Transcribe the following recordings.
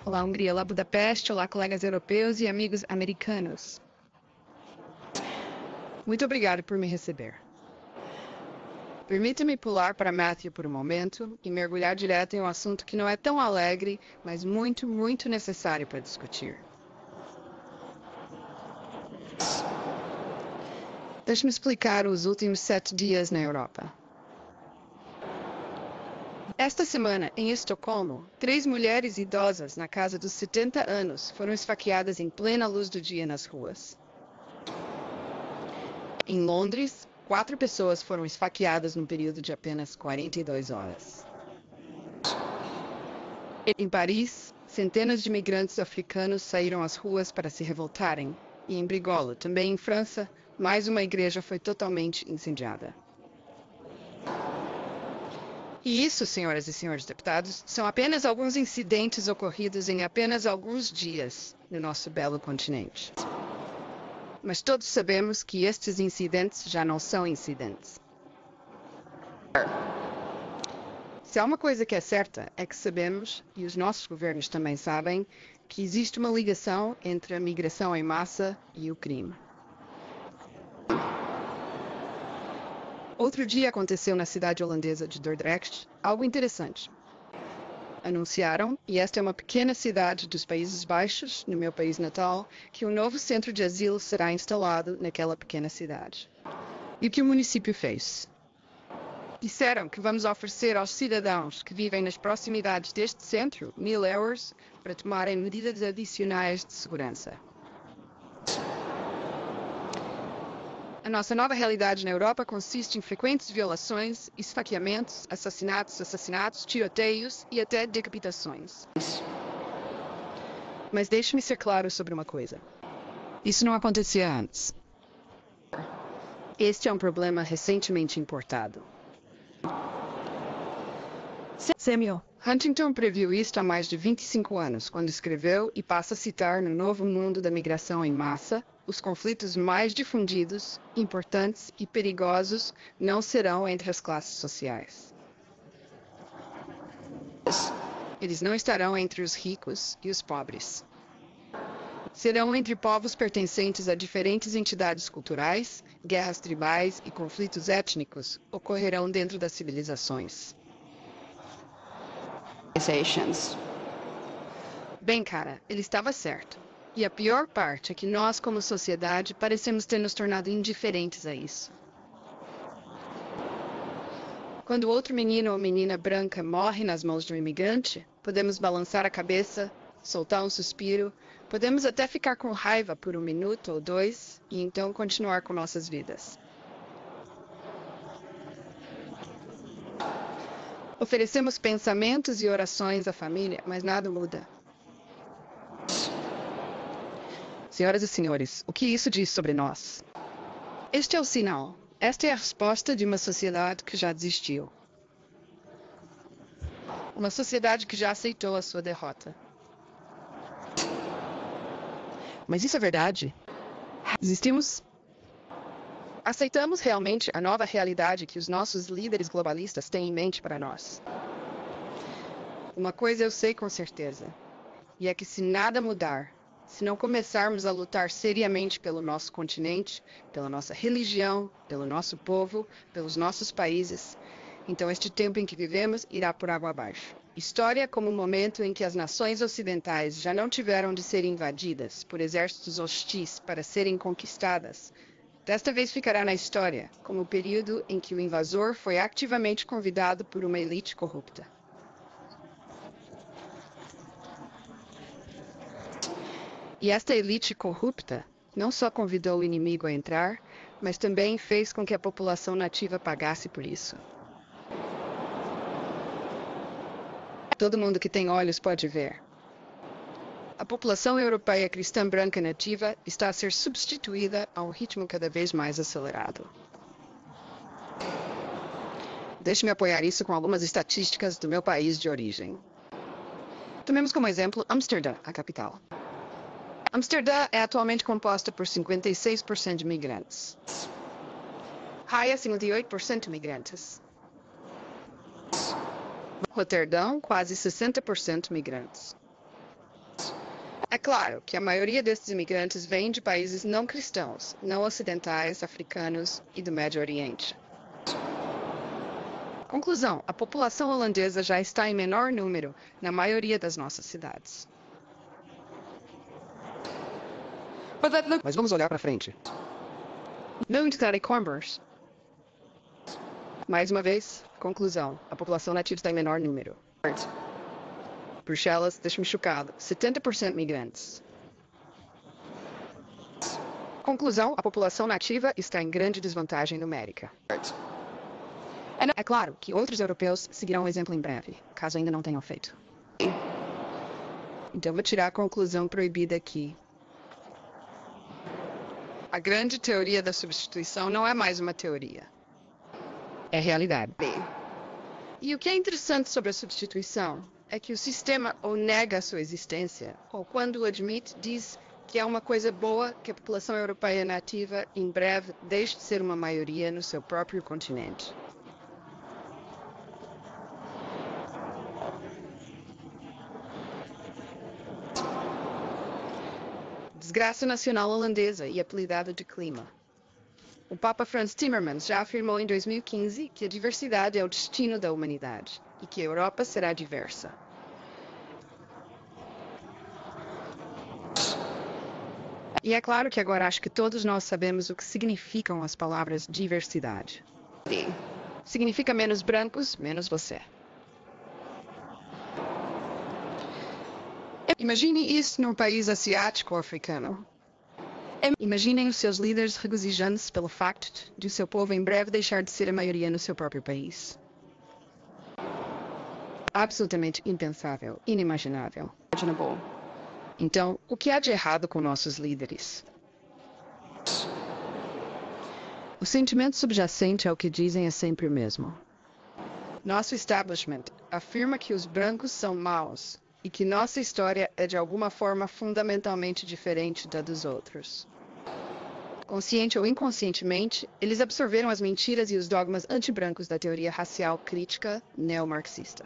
Olá, Hungria, olá, Budapeste, olá, colegas europeus e amigos americanos. Muito obrigado por me receber. Permita-me pular para Matthew por um momento e mergulhar direto em um assunto que não é tão alegre, mas muito, muito necessário para discutir. Deixe-me explicar os últimos 7 dias na Europa. Esta semana, em Estocolmo, 3 mulheres idosas na casa dos 70 anos foram esfaqueadas em plena luz do dia nas ruas. Em Londres, 4 pessoas foram esfaqueadas num período de apenas 42 horas. Em Paris, centenas de imigrantes africanos saíram às ruas para se revoltarem. E em Brigolo, também em França, mais uma igreja foi totalmente incendiada. E isso, senhoras e senhores deputados, são apenas alguns incidentes ocorridos em apenas alguns dias no nosso belo continente. Mas todos sabemos que estes incidentes já não são incidentes. Se há uma coisa que é certa, é que sabemos, e os nossos governos também sabem, que existe uma ligação entre a migração em massa e o crime. Outro dia aconteceu na cidade holandesa de Dordrecht algo interessante. Anunciaram, e esta é uma pequena cidade dos Países Baixos, no meu país natal, que um novo centro de asilo será instalado naquela pequena cidade. E o que o município fez? Disseram que vamos oferecer aos cidadãos que vivem nas proximidades deste centro 1.000 euros para tomarem medidas adicionais de segurança. A nossa nova realidade na Europa consiste em frequentes violações, esfaqueamentos, assassinatos, tiroteios e até decapitações. Mas deixe-me ser claro sobre uma coisa. Isso não acontecia antes. Este é um problema recentemente importado. Samuel, Huntington previu isto há mais de 25 anos, quando escreveu e passa a citar no Novo Mundo da Migração em Massa: os conflitos mais difundidos, importantes e perigosos não serão entre as classes sociais. Eles não estarão entre os ricos e os pobres. Serão entre povos pertencentes a diferentes entidades culturais, guerras tribais e conflitos étnicos ocorrerão dentro das civilizações. Bem, cara, ele estava certo. E a pior parte é que nós, como sociedade, parecemos ter nos tornado indiferentes a isso. Quando outro menino ou menina branca morre nas mãos de um imigrante, podemos balançar a cabeça, soltar um suspiro, podemos até ficar com raiva por 1 minuto ou 2 e então continuar com nossas vidas. Oferecemos pensamentos e orações à família, mas nada muda. Senhoras e senhores, o que isso diz sobre nós? Este é o sinal. Esta é a resposta de uma sociedade que já desistiu. Uma sociedade que já aceitou a sua derrota. mas isso é verdade? Aceitamos realmente a nova realidade que os nossos líderes globalistas têm em mente para nós. Uma coisa eu sei com certeza, e é que se nada mudar, se não começarmos a lutar seriamente pelo nosso continente, pela nossa religião, pelo nosso povo, pelos nossos países, então este tempo em que vivemos irá por água abaixo. História como o momento em que as nações ocidentais já não tiveram de ser invadidas por exércitos hostis para serem conquistadas, desta vez ficará na história como o período em que o invasor foi ativamente convidado por uma elite corrupta. E esta elite corrupta não só convidou o inimigo a entrar, mas também fez com que a população nativa pagasse por isso. Todo mundo que tem olhos pode ver. A população europeia cristã branca nativa está a ser substituída a um ritmo cada vez mais acelerado. Deixe-me apoiar isso com algumas estatísticas do meu país de origem. Tomemos como exemplo Amsterdã, a capital. Amsterdã é atualmente composta por 56% de migrantes. Haia, 58% migrantes. Roterdão, quase 60% migrantes. É claro que a maioria desses imigrantes vem de países não cristãos, não ocidentais, africanos e do Médio Oriente. Conclusão: a população holandesa já está em menor número na maioria das nossas cidades. Mas vamos olhar para frente. Não de Commerce. Mais uma vez, conclusão: a população nativa está em menor número. Bruxelas deixa-me chocado. 70% migrantes. Conclusão: a população nativa está em grande desvantagem numérica. É claro que outros europeus seguirão o exemplo em breve, caso ainda não tenham feito. Então vou tirar a conclusão proibida aqui. A grande teoria da substituição não é mais uma teoria. É realidade. E o que é interessante sobre a substituição é que o sistema ou nega a sua existência, ou quando o admite, diz que é uma coisa boa que a população europeia nativa em breve deixe de ser uma maioria no seu próprio continente. Desgraça nacional holandesa e apelidada de clima. O Papa Frans Timmermans já afirmou em 2015 que a diversidade é o destino da humanidade e que a Europa será diversa. E é claro que agora acho que todos nós sabemos o que significam as palavras diversidade. Significa menos brancos, menos você. Imagine isso num país asiático ou africano. Imaginem os seus líderes regozijando-se pelo facto de o seu povo em breve deixar de ser a maioria no seu próprio país. Absolutamente impensável, inimaginável. Então, o que há de errado com nossos líderes? O sentimento subjacente ao que dizem é sempre o mesmo. Nosso establishment afirma que os brancos são maus e que nossa história é de alguma forma fundamentalmente diferente da dos outros. Consciente ou inconscientemente, eles absorveram as mentiras e os dogmas anti-brancos da teoria racial crítica neomarxista.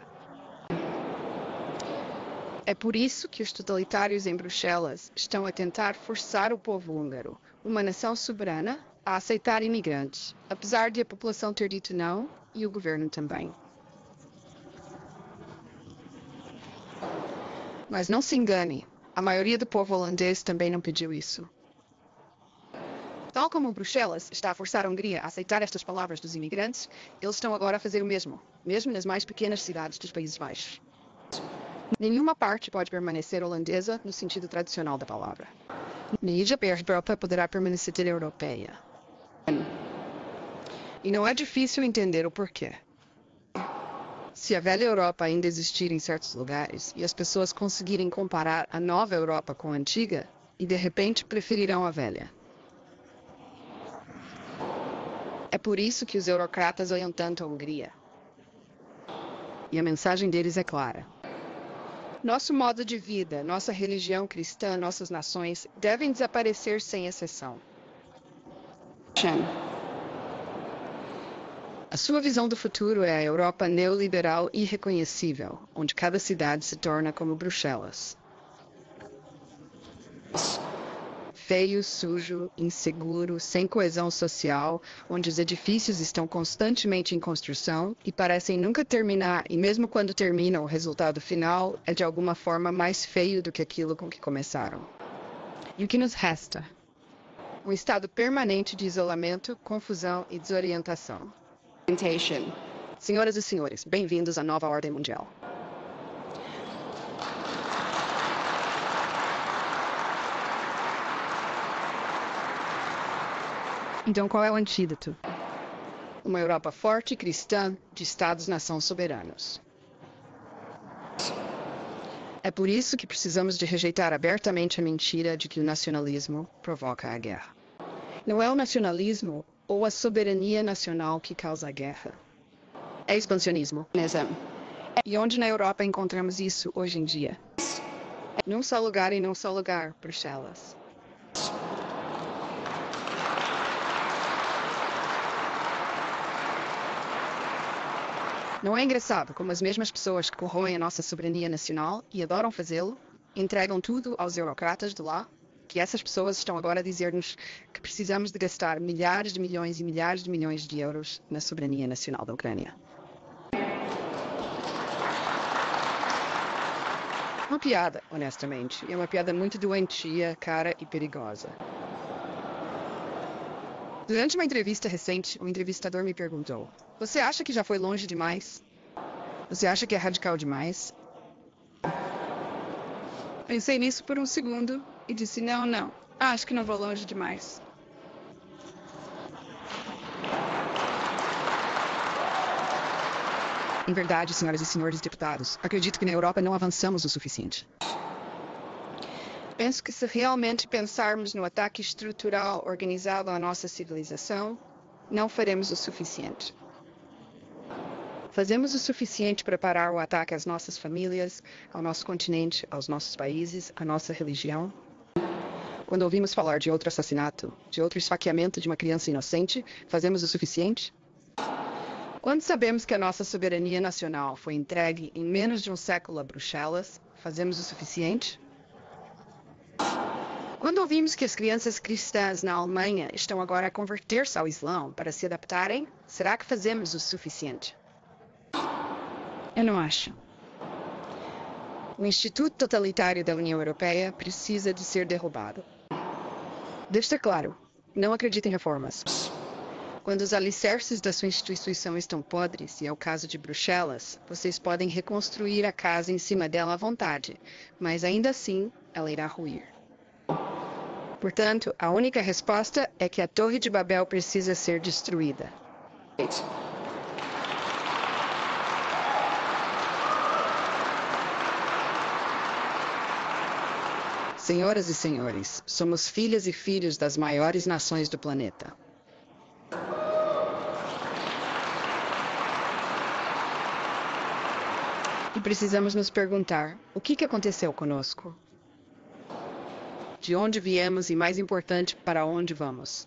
É por isso que os totalitários em Bruxelas estão a tentar forçar o povo húngaro, uma nação soberana, a aceitar imigrantes, apesar de a população ter dito não e o governo também. Mas não se engane, a maioria do povo holandês também não pediu isso. Tal como Bruxelas está a forçar a Hungria a aceitar estas palavras dos imigrantes, eles estão agora a fazer o mesmo nas mais pequenas cidades dos Países Baixos. Nenhuma parte pode permanecer holandesa no sentido tradicional da palavra. Nem a Europa poderá permanecer europeia. E não é difícil entender o porquê. Se a velha Europa ainda existir em certos lugares e as pessoas conseguirem comparar a nova Europa com a antiga, e de repente preferirão a velha. É por isso que os eurocratas olham tanto a Hungria. E a mensagem deles é clara. Nosso modo de vida, nossa religião cristã, nossas nações devem desaparecer sem exceção. A sua visão do futuro é a Europa neoliberal irreconhecível, onde cada cidade se torna como Bruxelas. Feio, sujo, inseguro, sem coesão social, onde os edifícios estão constantemente em construção e parecem nunca terminar, e mesmo quando terminam, o resultado final é de alguma forma mais feio do que aquilo com que começaram. E o que nos resta? Um estado permanente de isolamento, confusão e desorientação. Senhoras e senhores, bem-vindos à nova ordem mundial. Então, qual é o antídoto? Uma Europa forte e cristã, de Estados-nação soberanos. É por isso que precisamos de rejeitar abertamente a mentira de que o nacionalismo provoca a guerra. Não é o nacionalismo ou a soberania nacional que causa a guerra. É expansionismo. E onde na Europa encontramos isso hoje em dia? Num só lugar e num só lugar, Bruxelas. Não é engraçado como as mesmas pessoas que corroem a nossa soberania nacional e adoram fazê-lo, entregam tudo aos eurocratas de lá, que essas pessoas estão agora a dizer-nos que precisamos de gastar milhares de milhões e milhares de milhões de euros na soberania nacional da Ucrânia. Uma piada, honestamente. E é uma piada muito doentia, cara e perigosa. Durante uma entrevista recente, um entrevistador me perguntou: você acha que já foi longe demais? Você acha que é radical demais? Pensei nisso por um segundo e disse: não, acho que não vou longe demais. Em verdade, senhoras e senhores deputados, acredito que na Europa não avançamos o suficiente. Penso que se realmente pensarmos no ataque estrutural organizado à nossa civilização, não faremos o suficiente. Fazemos o suficiente para parar o ataque às nossas famílias, ao nosso continente, aos nossos países, à nossa religião? Quando ouvimos falar de outro assassinato, de outro esfaqueamento de uma criança inocente, fazemos o suficiente? Quando sabemos que a nossa soberania nacional foi entregue em menos de um século a Bruxelas, fazemos o suficiente? Quando ouvimos que as crianças cristãs na Alemanha estão agora a converter-se ao Islão para se adaptarem, será que fazemos o suficiente? Eu não acho. O Instituto Totalitário da União Europeia precisa de ser derrubado. Deixe ser claro, não acredito em reformas. Quando os alicerces da sua instituição estão podres, e é o caso de Bruxelas, vocês podem reconstruir a casa em cima dela à vontade, mas ainda assim ela irá ruir. Portanto, a única resposta é que a Torre de Babel precisa ser destruída. Senhoras e senhores, somos filhas e filhos das maiores nações do planeta. E precisamos nos perguntar, o que aconteceu conosco? De onde viemos e, mais importante, para onde vamos?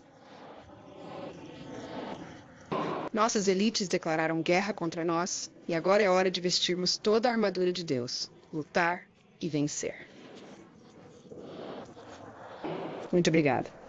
Nossas elites declararam guerra contra nós e agora é hora de vestirmos toda a armadura de Deus, lutar e vencer. Muito obrigada.